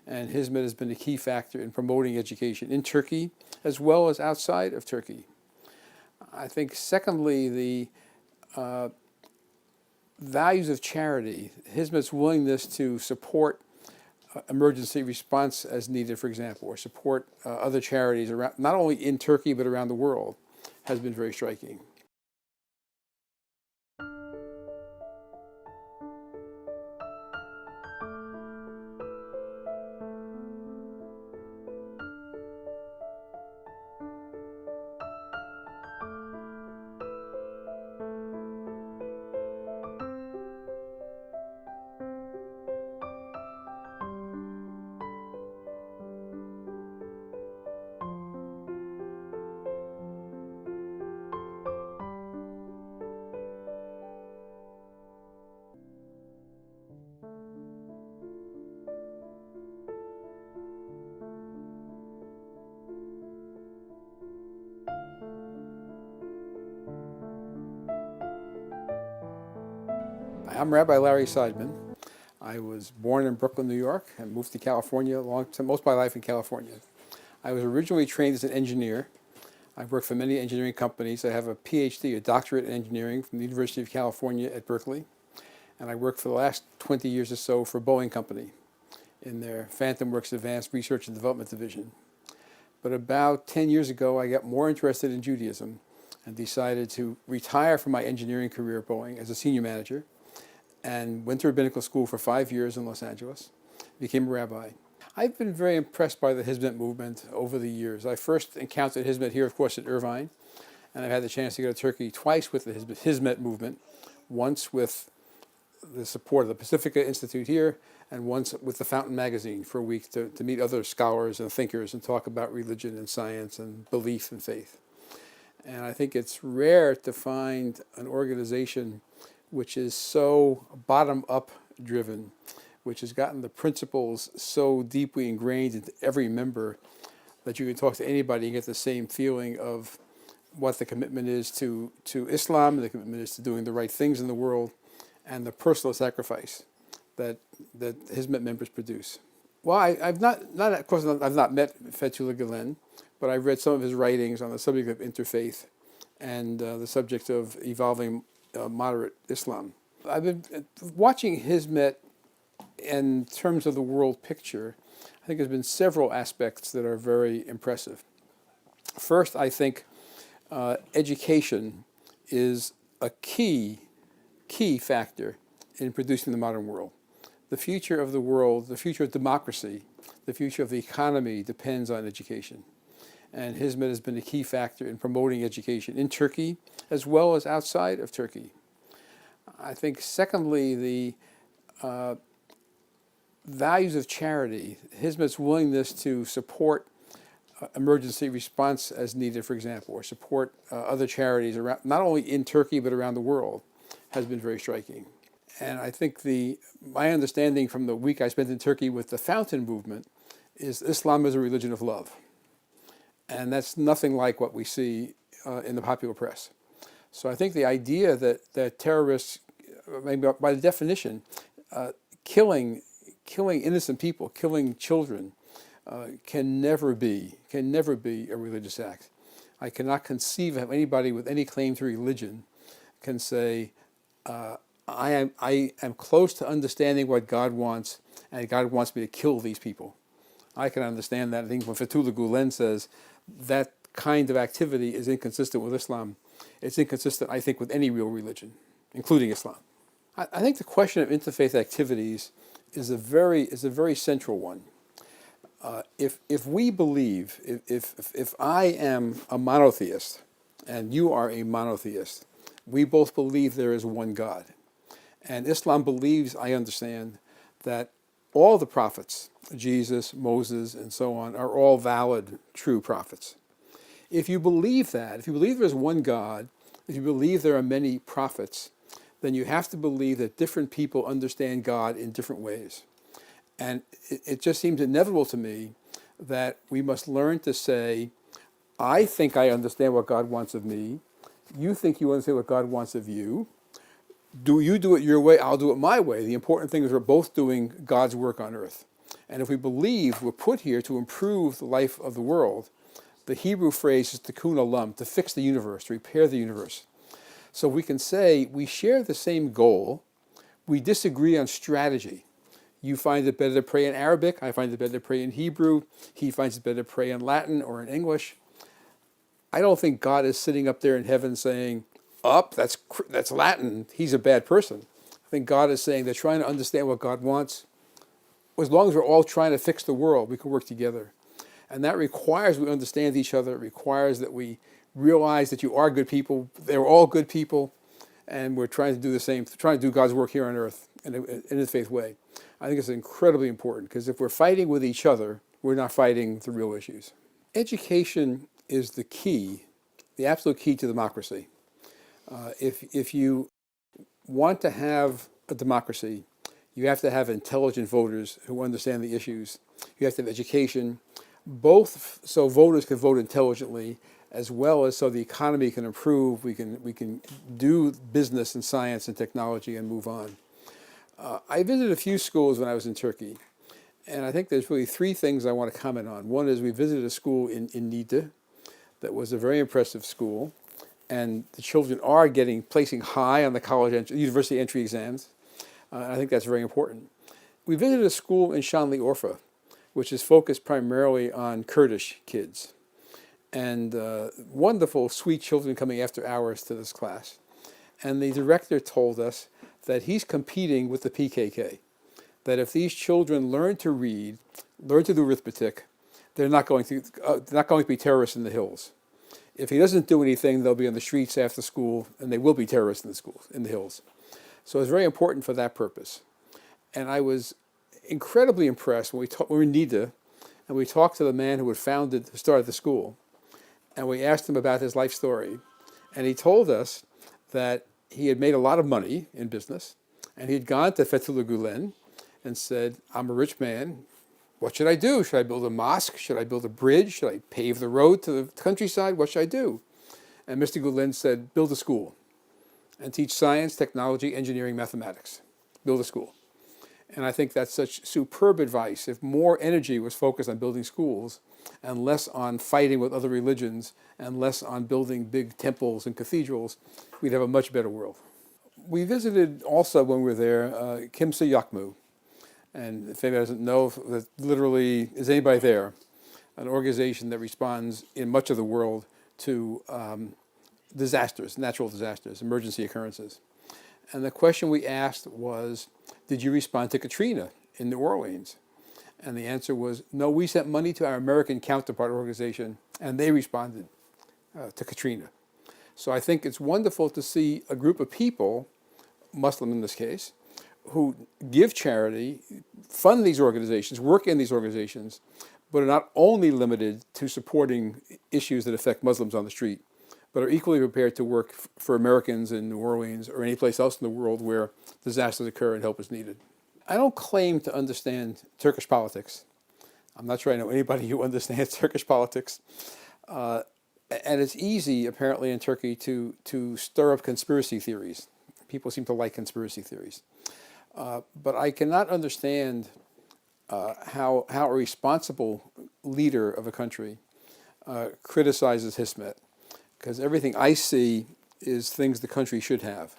And Hizmet has been a key factor in promoting education in Turkey as well as outside of Turkey. I think secondly, the values of charity, Hizmet's willingness to support emergency response as needed, for example, or support other charities around, not only in Turkey but around the world, has been very striking. I'm Rabbi Lawrence Seidman. I was born in Brooklyn, New York, and moved to California most of my life in California. I was originally trained as an engineer. I've worked for many engineering companies. I have a Ph.D., a doctorate in engineering from the University of California at Berkeley. And I worked for the last 20 years or so for Boeing Company in their Phantom Works Advanced Research and Development Division. But about 10 years ago, I got more interested in Judaism and decided to retire from my engineering career at Boeing as a senior manager, and went to rabbinical school for 5 years in Los Angeles, became a rabbi. I've been very impressed by the Hizmet movement over the years. I first encountered Hizmet here, of course, at Irvine, and I've had the chance to go to Turkey twice with the Hizmet movement, once with the support of the Pacifica Institute here, and once with the Fountain magazine for a week to meet other scholars and thinkers and talk about religion and science and belief and faith. And I think it's rare to find an organization which is so bottom-up driven, which has gotten the principles so deeply ingrained into every member that you can talk to anybody and get the same feeling of what the commitment is to Islam, the commitment is to doing the right things in the world, and the personal sacrifice that Hizmet members produce. Well, I've not met Fethullah Gülen, but I've read some of his writings on the subject of interfaith and the subject of evolving moderate Islam. I've been watching Hizmet in terms of the world picture. I think there's been several aspects that are very impressive. First, I think education is a key factor in producing the modern world. The future of the world, the future of democracy, the future of the economy depends on education. And Hizmet has been a key factor in promoting education in Turkey as well as outside of Turkey. I think secondly, the values of charity, Hizmet's willingness to support emergency response as needed, for example, or support other charities around, not only in Turkey but around the world, has been very striking. And I think my understanding from the week I spent in Turkey with the Fountain movement is Islam is a religion of love. And that's nothing like what we see in the popular press. So I think the idea that terrorists, maybe by definition, killing innocent people, killing children, can never be a religious act. I cannot conceive of anybody with any claim to religion can say, I am close to understanding what God wants, and God wants me to kill these people. I can understand that. I think when Fethullah Gülen says that kind of activity is inconsistent with Islam, it's inconsistent, I think, with any real religion, including Islam. I think the question of interfaith activities is a very central one. If we believe, if I am a monotheist and you are a monotheist, we both believe there is one God. And Islam believes, I understand, that all the prophets, Jesus, Moses, and so on, are all valid, true prophets. If you believe that, if you believe there is one God, if you believe there are many prophets, then you have to believe that different people understand God in different ways. And it just seems inevitable to me that we must learn to say, I think I understand what God wants of me. You think you understand what God wants of you. You do it your way, I'll do it my way. The important thing is we're both doing God's work on earth. And if we believe we're put here to improve the life of the world, the Hebrew phrase is tikkun olam, to fix the universe, to repair the universe. So we can say we share the same goal, we disagree on strategy. You find it better to pray in Arabic, I find it better to pray in Hebrew, he finds it better to pray in Latin or in English. I don't think God is sitting up there in heaven saying, that's Latin, he's a bad person. I think God is saying they're trying to understand what God wants. As long as we're all trying to fix the world, we can work together. And that requires we understand each other. It requires that we realize that you are good people. They're all good people. And we're trying to do the same, trying to do God's work here on earth in a faith way. I think it's incredibly important because if we're fighting with each other, we're not fighting the real issues. Education is the key, the absolute key to democracy. If you want to have a democracy, you have to have intelligent voters who understand the issues. You have to have education, both so voters can vote intelligently, as well as so the economy can improve, we can do business and science and technology and move on. I visited a few schools when I was in Turkey, and I think there's really three things I want to comment on. One is we visited a school in Niğde that was a very impressive school, and the children are placing high on the university entry exams. I think that's very important. We visited a school in Şanlıurfa, which is focused primarily on Kurdish kids. And wonderful, sweet children coming after hours to this class. And the director told us that he's competing with the PKK, that if these children learn to read, learn to do arithmetic, they're not going to be terrorists in the hills. If he doesn't do anything, they'll be on the streets after school, and they will be terrorists in the hills. So it's very important for that purpose. And I was incredibly impressed when we were in Niğde, and we talked to the man who started the school, and we asked him about his life story. And he told us that he had made a lot of money in business, and he had gone to Fethullah Gülen and said, I'm a rich man, what should I do? Should I build a mosque? Should I build a bridge? Should I pave the road to the countryside? What should I do? And Mr. Gülen said, build a school and teach science, technology, engineering, mathematics. Build a school. And I think that's such superb advice. If more energy was focused on building schools and less on fighting with other religions and less on building big temples and cathedrals, we'd have a much better world. We visited also when we were there 𝐀𝐭𝐤. And if anybody doesn't know, that literally, is anybody there? An organization that responds in much of the world to disasters, natural disasters, emergency occurrences. And the question we asked was, did you respond to Katrina in New Orleans? And the answer was, no, we sent money to our American counterpart organization, and they responded to Katrina. So I think it's wonderful to see a group of people, Muslim in this case, who give charity, fund these organizations, work in these organizations, but are not only limited to supporting issues that affect Muslims on the street, but are equally prepared to work for Americans in New Orleans or any place else in the world where disasters occur and help is needed. I don't claim to understand Turkish politics. I'm not sure I know anybody who understands Turkish politics. And it's easy, apparently, in Turkey to stir up conspiracy theories. People seem to like conspiracy theories. But I cannot understand how a responsible leader of a country criticizes Hizmet, because everything I see is things the country should have.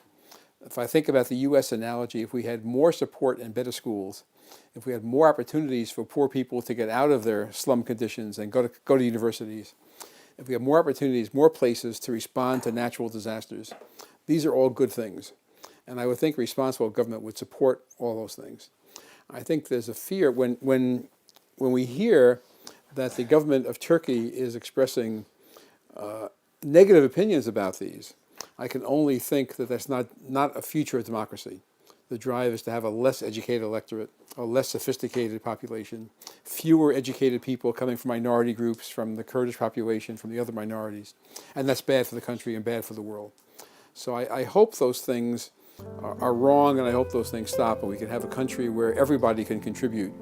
If I think about the U.S. analogy, if we had more support and better schools, if we had more opportunities for poor people to get out of their slum conditions and go to universities, if we had more opportunities, more places to respond to natural disasters, these are all good things. And I would think responsible government would support all those things. I think there's a fear when we hear that the government of Turkey is expressing negative opinions about these. I can only think that that's not a future of democracy. The drive is to have a less educated electorate, a less sophisticated population, fewer educated people coming from minority groups, from the Kurdish population, from the other minorities. And that's bad for the country and bad for the world. So I hope those things are wrong, and I hope those things stop, and we can have a country where everybody can contribute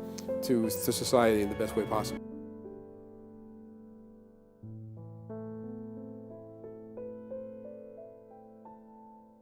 to society in the best way possible.